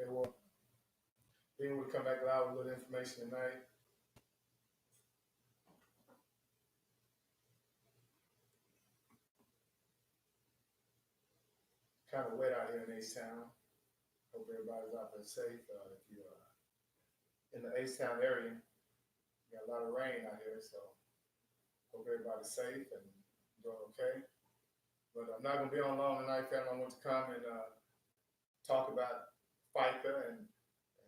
Okay, well, then we'll come back live with a little information tonight. Kind of wet out here in H-Town. Hope everybody's out there safe. If you're in the H-Town area, we got a lot of rain out here, so hope everybody's safe and doing okay. But I'm not going to be on long tonight, family. I want to come and talk about FICA and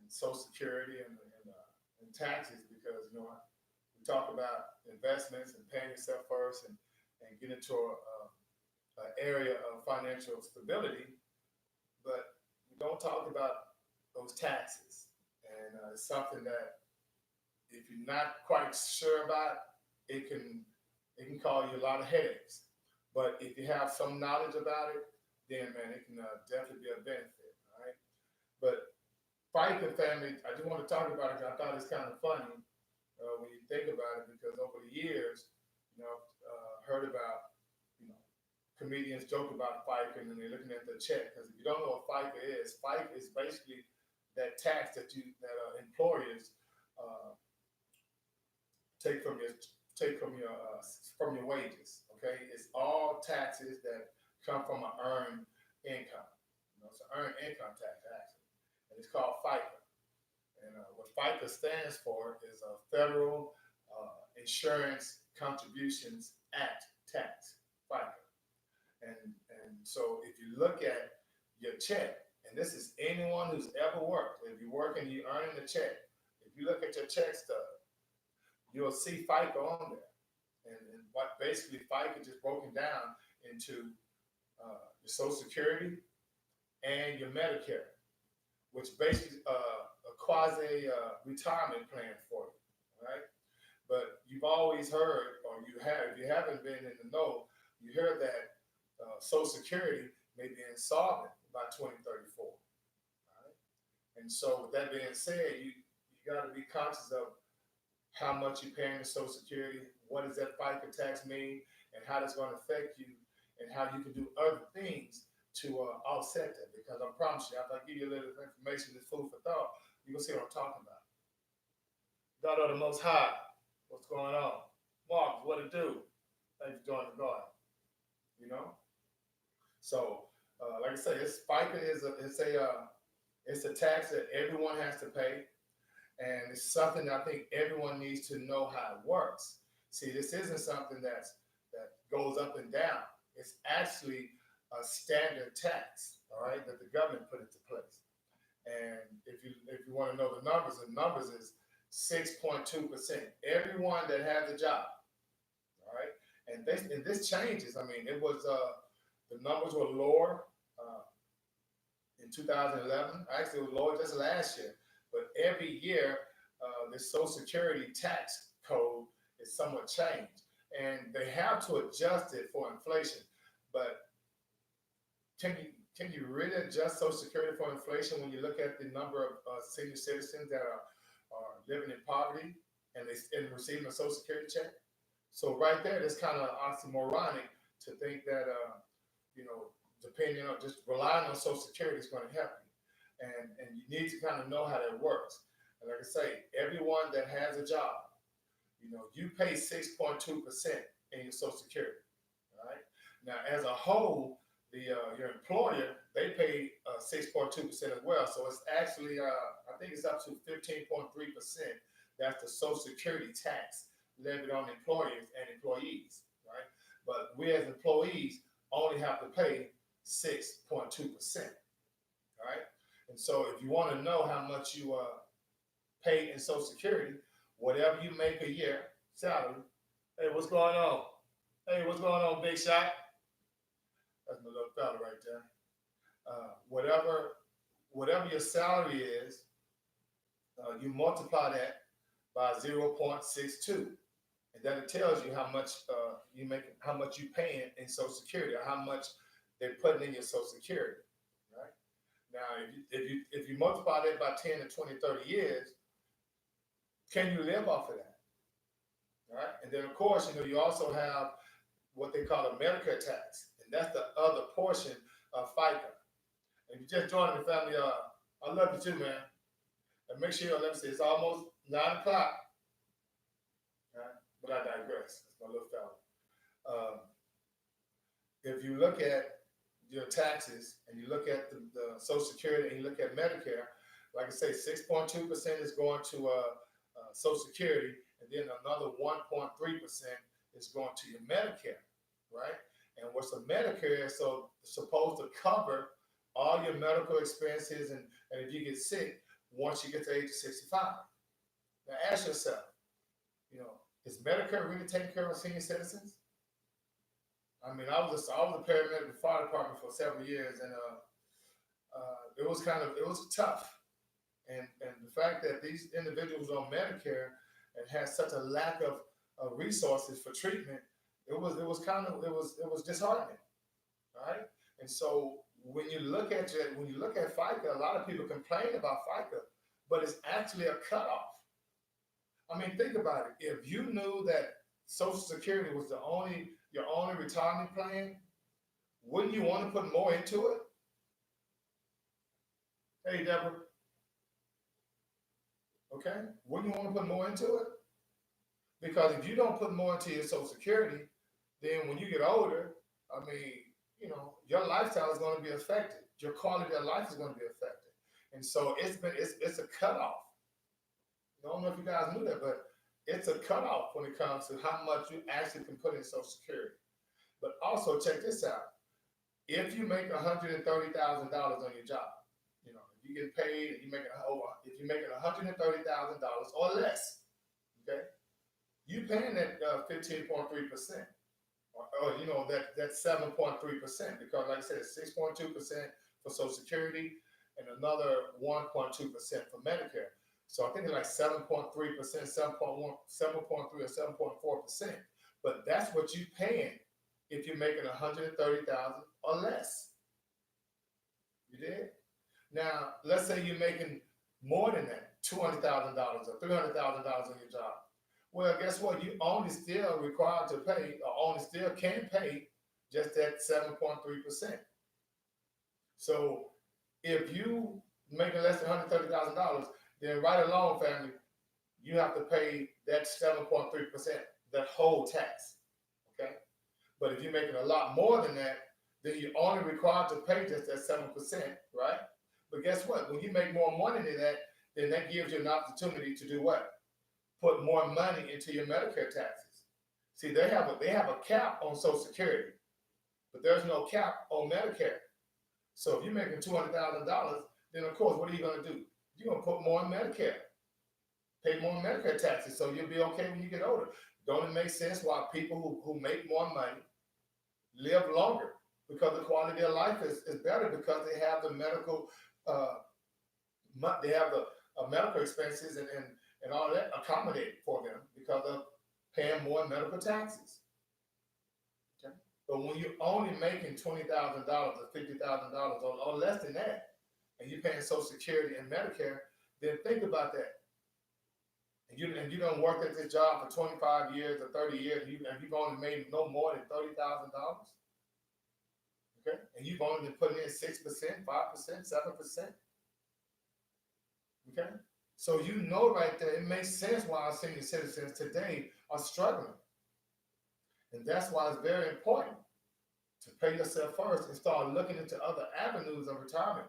Social Security and taxes because, we talk about investments and paying yourself first and get into an area of financial stability, but we don't talk about those taxes. And it's something that if you're not quite sure about, it can cause you a lot of headaches. But if you have some knowledge about it, then man, it can definitely be a benefit. All right. But FICA family, I just want to talk about it because I thought it's kind of funny when you think about it because over the years, heard about comedians joke about FICA and then they're looking at the check because if you don't know what FICA is basically that tax that employers take from your wages. Okay, it's all taxes that come from an earned income. It's an earned income tax actually, and it's called FICA. And what FICA stands for is a Federal Insurance Contributions Act tax. FICA. And so if you look at your check, and this is anyone who's ever worked, if you're working, you're earning a check. If you look at your check stub, you'll see FICA on there. And what basically FICA just broken down into your Social Security and your Medicare, which basically a quasi retirement plan for you, right? But you've always heard, or if you haven't been in the know, you heard that Social Security may be insolvent by 2034. All right? And so with that being said, you got to be conscious of how much you're paying to Social Security, what does that FICA tax mean, and how that's going to affect you, and how you can do other things to offset that. Because I promise you, after I give you a little information, this food for thought, you're going to see what I'm talking about. God of the Most High, what's going on? Mark, what to do? Thanks for joining the garden. So, like I say, FICA it's a tax that everyone has to pay. And it's something that I think everyone needs to know how it works. See, this isn't something that goes up and down. It's actually a standard tax, all right, that the government put into place. And if you want to know the numbers is 6.2%. Everyone that has a job, all right, and this changes. I mean, it was the numbers were lower in 2011. Actually, it was lower just last year. But every year, the Social Security tax code is somewhat changed, and they have to adjust it for inflation. But can you really adjust Social Security for inflation when you look at the number of senior citizens that are living in poverty and receiving a Social Security check? So right there, it's kind of oxymoronic to think that depending on just relying on Social Security is going to help you. And you need to kind of know how that works. And like I say, everyone that has a job, you pay 6.2% in your Social Security. All right. Now, as a whole, your employer, they pay 6.2% as well. So it's actually, I think it's up to 15.3%. That's the Social Security tax levied on employers and employees. Right. But we as employees only have to pay 6.2%. All right. And so if you want to know how much you pay in Social Security, whatever you make a year salary, hey, what's going on? Hey, what's going on, Big Shot? That's my little fella right there. Whatever your salary is, you multiply that by 0.62, and that tells you how much you make, how much you paying in Social Security, or how much they're putting in your Social Security. Right? Now, if you multiply that by 10 to 20, 30 years, can you live off of that? All right. And then, of course, you also have what they call a Medicare tax, and that's the other portion of FICA. If you just joined the family, I love you too, man. And make sure, let me see, it's almost 9 o'clock. Right? But I digress. That's my little fella. Um, if you look at your taxes and you look at the Social Security and you look at Medicare, like I say, 6.2% is going to Social Security, and then another 1.3% is going to your Medicare, right? And what's a Medicare? So it's supposed to cover all your medical expenses, and if you get sick, once you get to the age of 65. Now ask yourself, you know, is Medicare really taking care of senior citizens? I mean, I was a paramedic in the fire department for several years, and it was tough. And the fact that these individuals on Medicare and had such a lack of resources for treatment, it was disheartening, right? And so when you look at FICA, a lot of people complain about FICA, but it's actually a cutoff. I mean, think about it. If you knew that Social Security was your only retirement plan, wouldn't you want to put more into it? Hey, Deborah. Okay, wouldn't you want to put more into it? Because if you don't put more into your Social Security, then when you get older, I mean, you know, your lifestyle is going to be affected. Your quality of life is going to be affected, and so it's a cutoff. I don't know if you guys knew that, but it's a cutoff when it comes to how much you actually can put in Social Security. But also check this out: if you make $130,000 on your job, you know, if you get paid and you make if you're making $130,000 or less, okay, you paying that 15.3%, or you know that 7.3%, because like I said, 6.2% for Social Security and another 1.2% for Medicare. So I think it's like 7.3%, 7.1, 7.3, or 7.4%. But that's what you paying if you're making 130,000 or less. You did? Now, let's say you're making more than that, $200,000 or $300,000 on your job. Well, guess what? You only still required to pay, or only still can pay, just that 7.3%. So if you making less than $130,000, then right along, family, you have to pay that 7.3%, that whole tax. Okay? But if you're making a lot more than that, then you're only required to pay just that 7%, right? But guess what? When you make more money than that, then that gives you an opportunity to do what? Put more money into your Medicare taxes. See, they have a cap on Social Security, but there's no cap on Medicare. So if you're making $200,000, then of course, what are you going to do? You're going to put more in Medicare, pay more Medicare taxes, so you'll be okay when you get older. Don't it make sense why people who make more money live longer? Because the quality of life is better, because they have the medical uh, they have the medical expenses and all that accommodated for them because of paying more medical taxes. Okay? But when you're only making $20,000 or $50,000 or less than that, and you're paying Social Security and Medicare, then think about that. And you don't work at this job for 25 years or 30 years, and you've only made no more than $30,000. Okay, and you've only been putting in 6%, 5%, 7%. Okay, so you know right there, it makes sense why our senior citizens today are struggling, and that's why it's very important to pay yourself first and start looking into other avenues of retirement.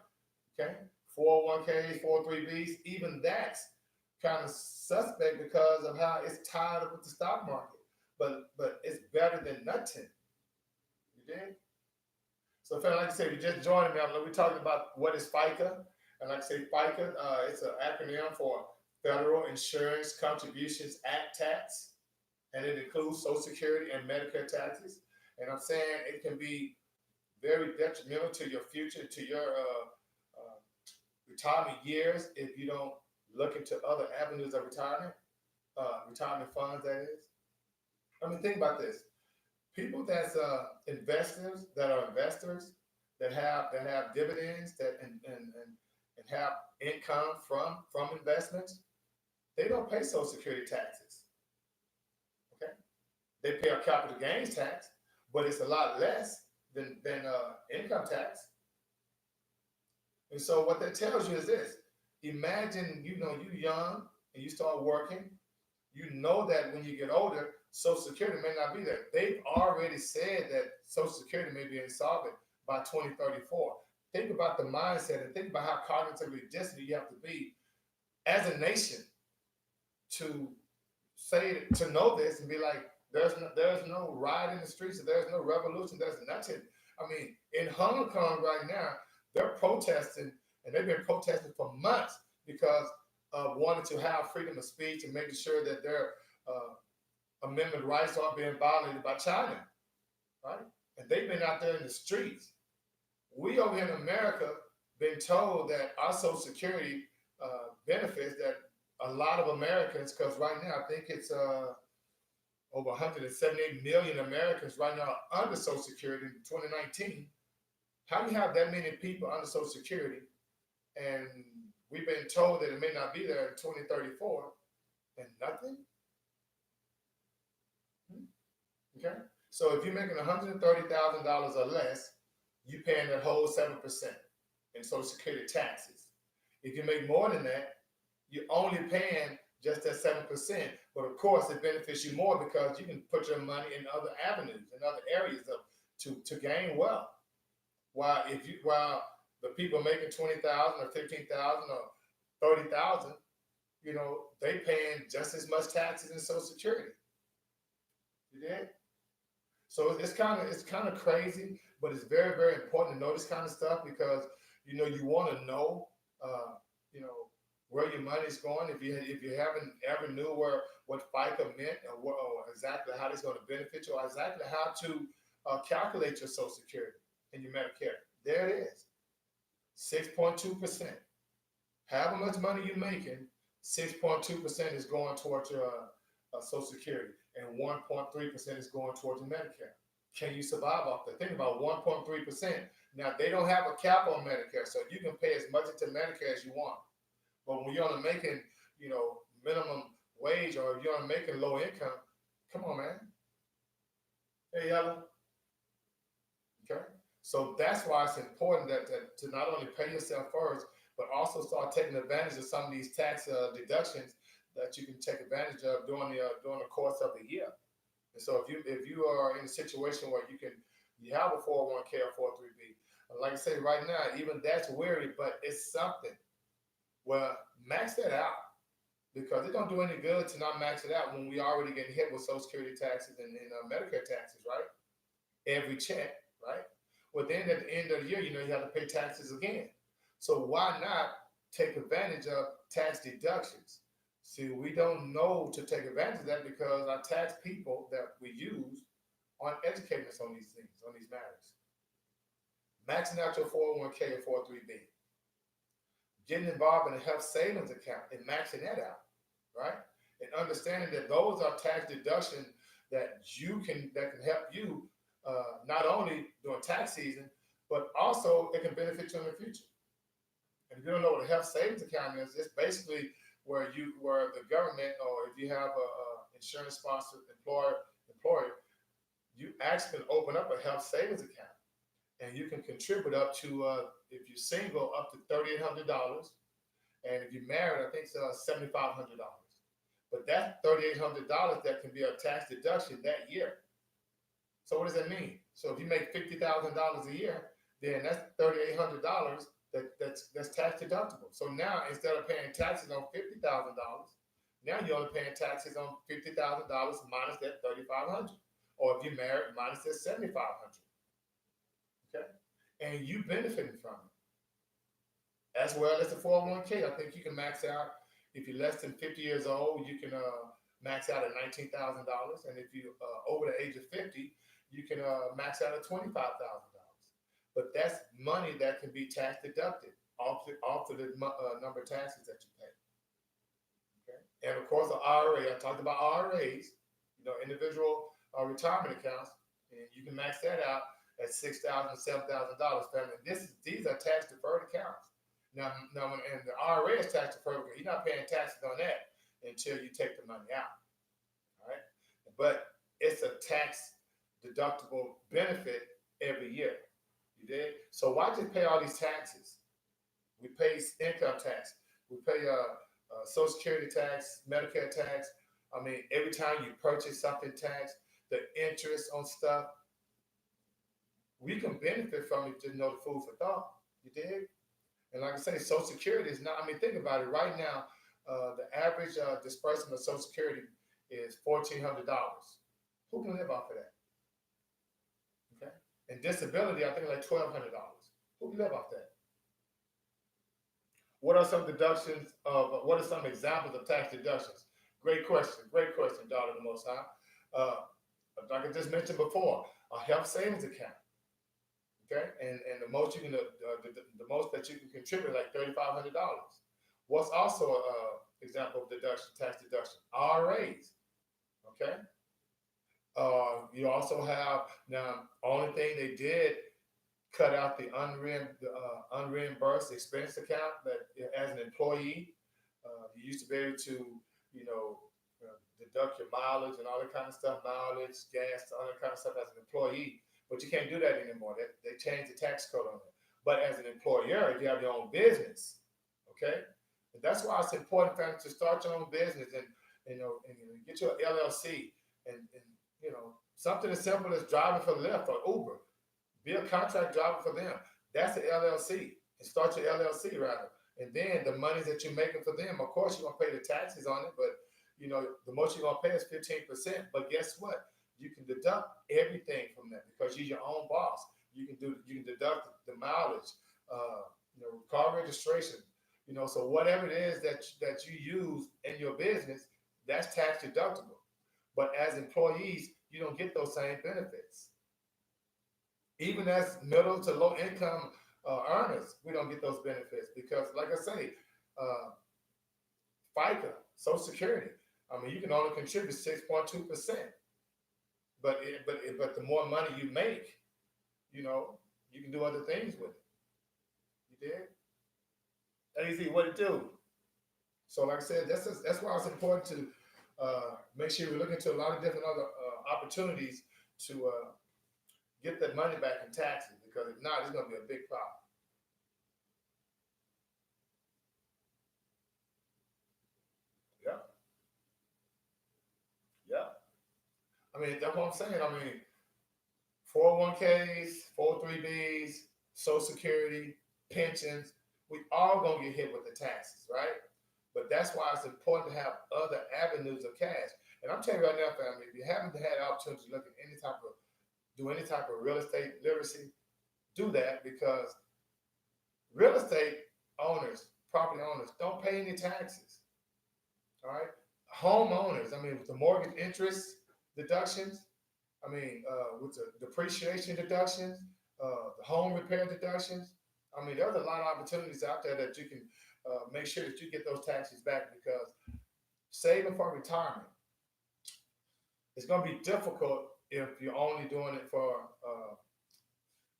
Okay, 401ks, 403bs, even that's kind of suspect because of how it's tied up with the stock market. But it's better than nothing. You did? So, like I said, if you just joined me, we're talking about what is FICA. And like I say, FICA, it's an acronym for Federal Insurance Contributions Act tax, and it includes Social Security and Medicare taxes. And I'm saying it can be very detrimental to your future, to your retirement years, if you don't look into other avenues of retirement, retirement funds, that is. I mean, think about this. People that's investors, that have dividends and have income from investments, they don't pay Social Security taxes. Okay, they pay a capital gains tax, but it's a lot less than income tax. And so what that tells you is this. Imagine, you young and you start working. You know that when you get older, Social Security may not be there. They've already said that Social Security may be insolvent by 2034. Think about the mindset and think about how cognitively distant you have to be as a nation to to know this and be like, there's no riot in the streets, there's no revolution, there's nothing. I mean, in Hong Kong right now, they're protesting, and they've been protesting for months because of wanting to have freedom of speech and making sure that their amendment rights aren't being violated by China, right? And they've been out there in the streets. We over here in America been told that our Social Security benefits that a lot of Americans, because right now I think it's over 178 million Americans right now under Social Security in 2019. How do you have that many people under Social Security, and we've been told that it may not be there in 2034, and nothing? Okay, so if you're making $130,000 or less, you paying that whole 7% in Social Security taxes. If you make more than that, you're only paying just that 7%. But of course, it benefits you more because you can put your money in other avenues, in other areas to gain wealth. While the people making 20,000 or 15,000 or 30,000, they paying just as much taxes in Social Security. You did? So it's kind of crazy, but it's very, very important to know this kind of stuff because you want to know uh, you know where your money's going. If you haven't ever knew what FICA meant or exactly how it's going to benefit you or exactly how to calculate your Social Security and your Medicare, there it is, 6.2%. However much money you're making, 6.2% is going towards your Social Security, and 1.3% is going towards your Medicare. Can you survive off that? Think about 1.3%. Now, they don't have a cap on Medicare, so you can pay as much into Medicare as you want. But when you're only making, minimum wage, or if you're only making low income, come on, man. Hey, Yellow. Okay. So that's why it's important that to not only pay yourself first, but also start taking advantage of some of these tax deductions that you can take advantage of during the course of the year. And so if you are in a situation where you have a 401k or 403b, like I say right now, even that's weary, but it's something. Well, max that out because it don't do any good to not max it out when we already getting hit with Social Security taxes and Medicare taxes, right? Every check, right? Well, then at the end of the year, you have to pay taxes again. So why not take advantage of tax deductions? See, we don't know to take advantage of that because our tax people that we use aren't educating us on these things, on these matters. Maxing out your 401k or 403b, getting involved in a health savings account and maxing that out, right? And understanding that those are tax deductions that can help you not only during tax season, but also it can benefit you in the future. And if you don't know what a health savings account is, it's basically where the government, or if you have a insurance sponsored employer, you actually can open up a health savings account, and you can contribute up to if you're single up to $3,800, and if you're married, I think it's $7,500. But that's $3,800 that can be a tax deduction that year. So what does that mean? So if you make $50,000 a year, then that's $3,800 that's tax deductible. So now instead of paying taxes on $50,000, now you're only paying taxes on $50,000 minus that $3,500, or if you're married, minus that $7,500. Okay, and you benefiting from it as well as the 401k. I think you can max out if you're less than 50 years old. You can max out at $19,000, and if you over the age of 50, you can max out at $25,000. But that's money that can be tax deducted off of the number of taxes that you pay. Okay, and of course the IRA. I talked about IRAs, individual retirement accounts, and you can max that out at $6,000, $7,000. Family, these are tax deferred accounts. Now, and the IRA is tax deferred, you're not paying taxes on that until you take the money out. All right, but it's a tax deductible benefit every year. You did? So why just pay all these taxes? We pay income tax. We pay Social Security tax, Medicare tax. I mean, every time you purchase something, tax, the interest on stuff, we can benefit from it. Just know the food for thought. You did. And like I say, Social Security is not. I mean, think about it. Right now, the average disbursement of Social Security is $1,400. Who can live off of that? Okay. And disability, I think like $1,200. Who can live off that? What are some deductions of? What are some examples of tax deductions? Great question. Great question, daughter of the Most High. Uh, like I just mentioned before, a health savings account. Okay, and the most you can the most that you can contribute like $3,500. What's also a example of deduction, tax deduction? RAs. Okay, you also have now. Only thing they did cut out the unreimbursed expense account that as an employee, you used to be able to, you know, deduct your mileage and all that kind of stuff, mileage, gas, all that kind of stuff as an employee. But you can't do that anymore. They changed the tax code on it. But as an employer, if you have your own business, okay, and that's why it's important, family, to start your own business and get your LLC and something as simple as driving for Lyft or Uber. Be a contract driver for them. That's the LLC. And start your LLC rather. And then the monies that you're making for them, of course, you're gonna pay the taxes on it, but the most you're gonna pay is 15%. But guess what? You can deduct everything from that because you're your own boss. You can deduct the mileage, car registration, so whatever it is that you use in your business, that's tax deductible. But as employees, you don't get those same benefits. Even as middle to low income earners, we don't get those benefits because, like I say, uh, FICA, Social Security. I mean, you can only contribute 6.2%, but the more money you make, you can do other things with it. You did? AZ, what it do? So, like I said, that's why it's important to make sure we look into a lot of different other opportunities to get that money back in taxes because if not, it's going to be a big problem. Yeah, yeah. I mean, that's what I'm saying. I mean, 401ks, 403bs, Social Security, pensions, we all gonna get hit with the taxes, right? But that's why it's important to have other avenues of cash. And I'm telling you right now, family, if you haven't had the opportunity to look at do any type of real estate literacy, do that because real estate owners, property owners, don't pay any taxes. All right, homeowners. I mean, with the mortgage interest deductions, I mean, with the depreciation deductions, the home repair deductions. I mean, there's a lot of opportunities out there that you can make sure that you get those taxes back because saving for retirement, it's going to be difficult if you're only doing it for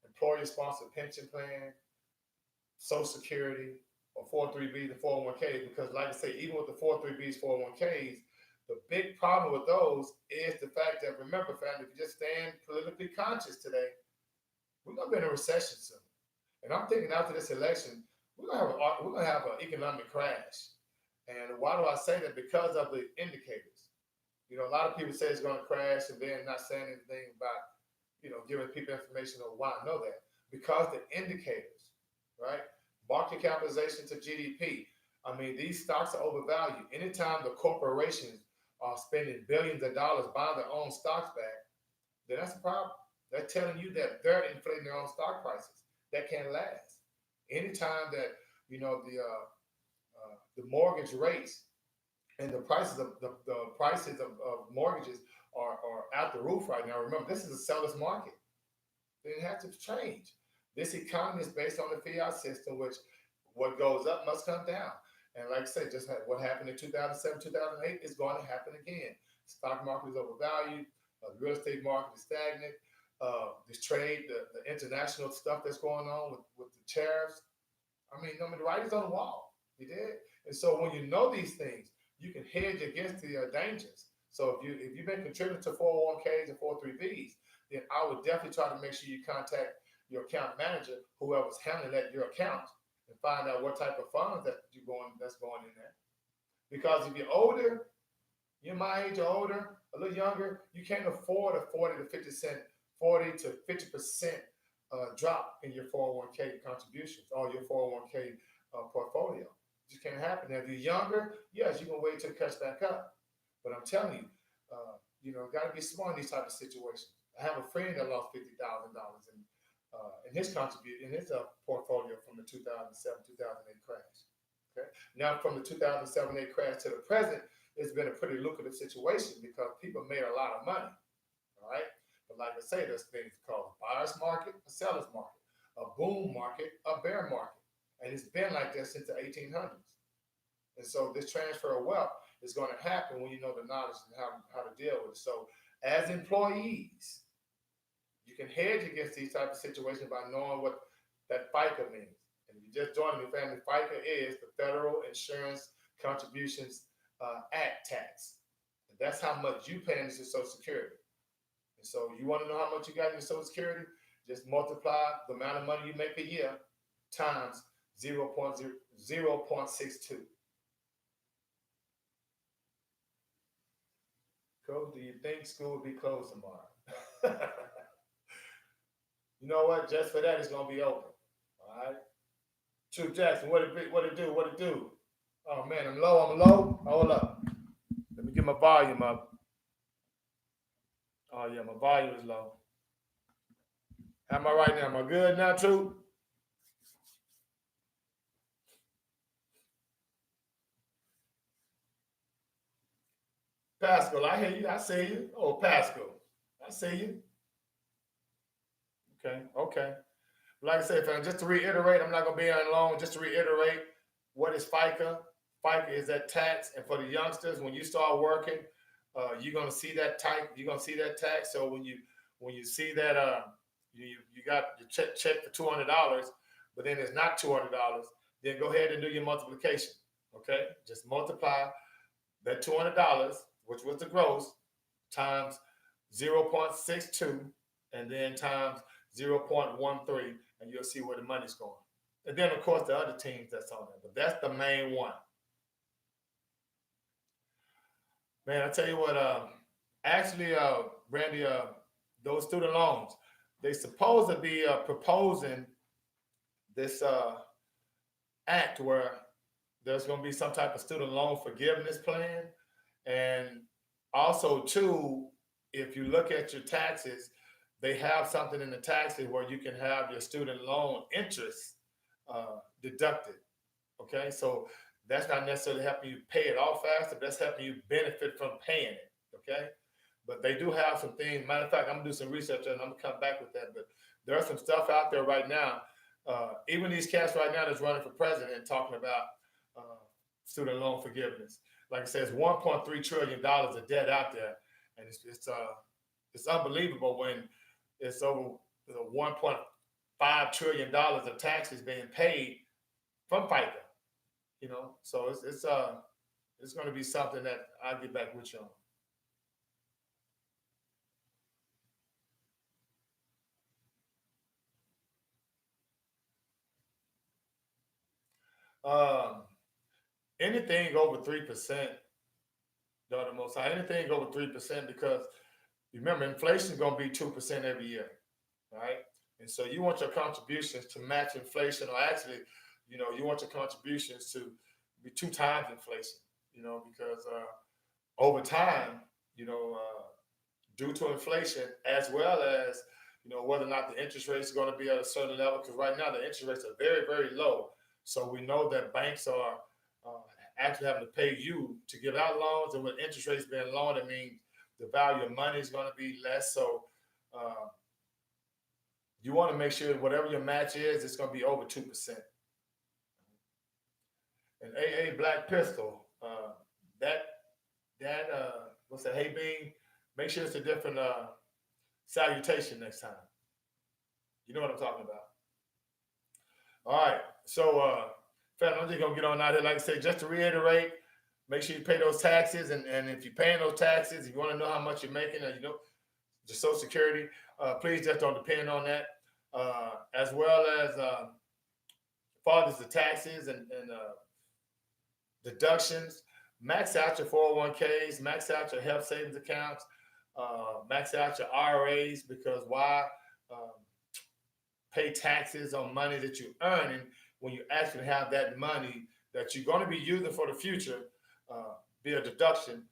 employer-sponsored pension plan, Social Security, or 403Bs and 401ks. Because, like I say, even with the 403Bs, 401ks, the big problem with those is the fact that remember, family, if you just stand politically conscious today, we're gonna be in a recession soon. And I'm thinking after this election, we're gonna have an economic crash. And why do I say that? Because of the indicators. A lot of people say it's gonna crash, and then not saying anything about giving people information on why I know that. Because the indicators, right? Market capitalization to GDP. I mean, these stocks are overvalued. Anytime the corporations are spending billions of dollars buying their own stocks back, then that's a problem. They're telling you that they're inflating their own stock prices. That can't last. Anytime that the mortgage rates and the prices of mortgages are out the roof right now. Remember, this is a seller's market. Then it has to change. This economy is based on the fiat system, which what goes up must come down. And like I said, just like what happened in 2007, 2008 is going to happen again. The stock market is overvalued. The real estate market is stagnant. This trade, the international stuff that's going on with the tariffs. The writing's on the wall. You did. And so when you know these things, you can hedge against the dangers. So if you've been contributing to 401ks and 403bs, then I would definitely try to make sure you contact your account manager, whoever's handling your account, and find out what type of funds that's going in there. Because if you're older, you're my age or older, a little younger, you can't afford a 40 to 50% drop in your 401k contributions or your 401k portfolio. It just can't happen. Now, if you're younger, yes, you can wait till it cuts back up. But I'm telling you, got to be smart in these type of situations. I have a friend that lost $50,000 in his portfolio from the 2007-2008 crash. Okay, now from the 2007-8 crash to the present, it's been a pretty lucrative situation because people made a lot of money. All right, but like I say, there's things called a buyer's market, a seller's market, a boom market, a bear market, and it's been like that since the 1800s. And so this transfer of wealth is going to happen when you know the knowledge and how to deal with it. So as employees, you can hedge against these type of situations by knowing what that FICA means. And if you just joined me, family, FICA is the Federal Insurance Contributions Act tax. And that's how much you pay into Social Security. And so you want to know how much you got in your Social Security? Just multiply the amount of money you make a year times 0.62. Coach, do you think school will be closed tomorrow? You know what? Just for that, it's gonna be open. All right. True Jackson, what it do? What it do? Oh man, I'm low. I'm low. Hold up. Let me get my volume up. Oh yeah, my volume is low. How am I right now? Am I good now, True? Pascal, I hear you. I see you. Oh, Pascal, I see you. Okay, okay. Like I said, fam, just to reiterate, I'm not gonna be on long. Just to reiterate, what is FICA? FICA is that tax, and for the youngsters, when you start working, you're gonna see that type. You're gonna see that tax. So when you see that, you got your check for $200, but then it's not $200. Then go ahead and do your multiplication. Okay, just multiply that $200, which was the gross, times 0.62, and then times 0.13, and you'll see where the money's going. And then, of course, the other teams that's on there, but that's the main one. Man, I tell you what, actually, Randy, those student loans, they supposed to be proposing this act where there's going to be some type of student loan forgiveness plan. And also, too, if you look at your taxes, they have something in the taxes where you can have your student loan interest deducted. Okay, so that's not necessarily helping you pay it off faster, but that's helping you benefit from paying it. Okay, but they do have some things. Matter of fact, I'm gonna do some research and I'm gonna come back with that. But there's some stuff out there right now. Even these cats right now that's running for president talking about student loan forgiveness. Like I said, it's $1.3 trillion of debt out there, and it's unbelievable when it's over $1.5 trillion of taxes being paid from FICA. So it's going to be something that I'll get back with you on. Anything over 3%, the most high, anything over 3%, because remember inflation is going to be 2% every year, right? And so you want your contributions to match inflation, or actually, you want your contributions to be two times inflation, because over time, due to inflation, as well as whether or not the interest rates are going to be at a certain level, because right now the interest rates are very, very low. So we know that banks are actually having to pay you to give out loans, and with interest rates being low, that means the value of money is going to be less. So you want to make sure that whatever your match is, it's going to be over 2%. And AA Black Pistol, what's that? Hey Bean, make sure it's a different salutation next time. You know what I'm talking about. All right, so fam, I'm just gonna get on out here. Like I said, just to reiterate, make sure you pay those taxes, and if you're paying those taxes, if you want to know how much you're making, and your Social Security, please just don't depend on that. As well as far as the taxes and deductions, max out your 401ks, max out your health savings accounts, max out your IRAs, because why pay taxes on money that you're earning when you actually have that money that you're going to be using for the future be a deduction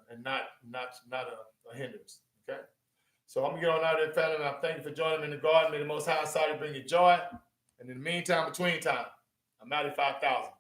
and not a hindrance. Okay, so I'm gonna get on out there, family. I thank you for joining me in the garden. May the Most High Inside bring you joy. And in the meantime, between time, I'm out at 5,000.